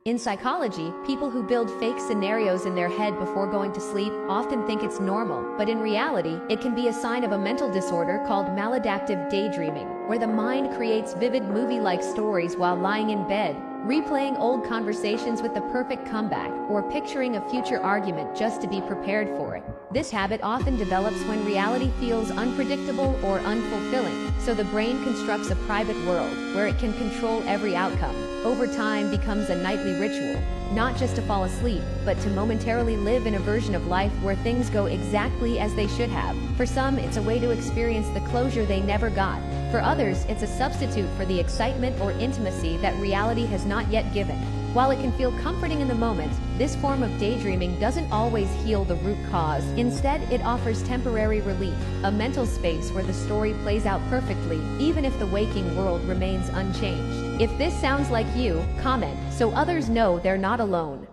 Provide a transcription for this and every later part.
In psychology, people who build fake scenarios in their head before going to sleep often think it's normal, but in reality, it can be a sign of a mental disorder called maladaptive daydreaming, where the mind creates vivid movie-like stories while lying in bed, replaying old conversations with the perfect comeback, or picturing a future argument just to be prepared for it. This habit often develops when reality feels unpredictable or unfulfilling, so the brain constructs a private world where it can control every outcome. Over time becomes a nightly ritual, not just to fall asleep, but to momentarily live in a version of life where things go exactly as they should have. For some, it's a way to experience the closure they never got. For others, it's a substitute for the excitement or intimacy that reality has not yet given. While it can feel comforting in the moment, this form of daydreaming doesn't always heal the root cause. Instead, it offers temporary relief, a mental space where the story plays out perfectly, even if the waking world remains unchanged. If this sounds like you, comment, so others know they're not alone.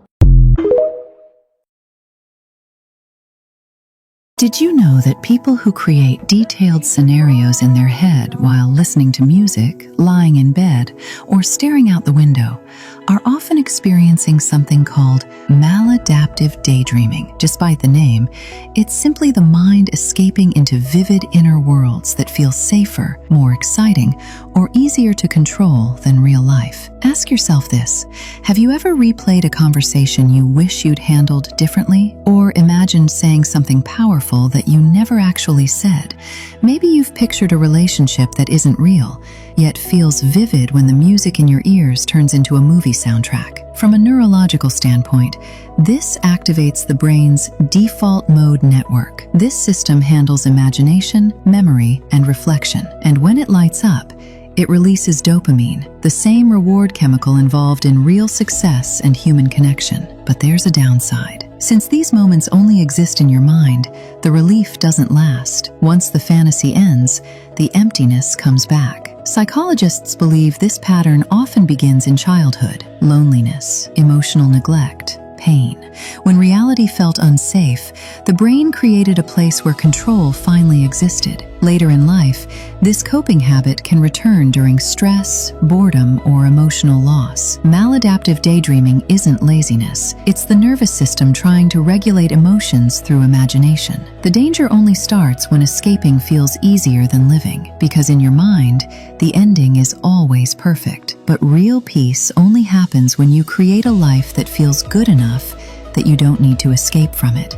Did you know that people who create detailed scenarios in their head while listening to music, lying in bed, or staring out the window are often experiencing something called maladaptive daydreaming? Despite the name, it's simply the mind escaping into vivid inner worlds that feel safer, more exciting, or easier to control than real life. Ask yourself this: have you ever replayed a conversation you wish you'd handled differently? Or imagined saying something powerful that you never actually said? Maybe you've pictured a relationship that isn't real, yet feels vivid when the music in your ears turns into a movie soundtrack. From a neurological standpoint, this activates the brain's default mode network. This system handles imagination, memory, and reflection. And when it lights up, it releases dopamine, the same reward chemical involved in real success and human connection. But there's a downside. Since these moments only exist in your mind, the relief doesn't last. Once the fantasy ends, the emptiness comes back. Psychologists believe this pattern often begins in childhood: loneliness, emotional neglect, pain. When reality felt unsafe, the brain created a place where control finally existed. Later in life, this coping habit can return during stress, boredom, or emotional loss. Maladaptive daydreaming isn't laziness. It's the nervous system trying to regulate emotions through imagination. The danger only starts when escaping feels easier than living, because in your mind, the ending is always perfect. But real peace only happens when you create a life that feels good enough that you don't need to escape from it.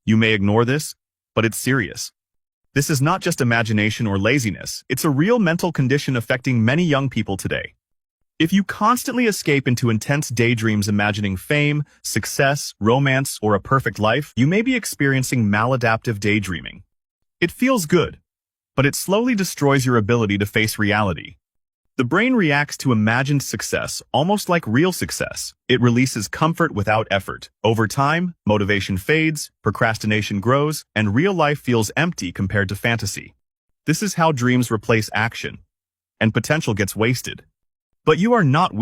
You may ignore this, but it's serious. This is not just imagination or laziness, it's a real mental condition affecting many young people today. If you constantly escape into intense daydreams imagining fame, success, romance, or a perfect life, you may be experiencing maladaptive daydreaming. It feels good, but it slowly destroys your ability to face reality. The brain reacts to imagined success almost like real success. It releases comfort without effort. Over time, motivation fades, procrastination grows, and real life feels empty compared to fantasy. This is how dreams replace action, and potential gets wasted. But you are not weak.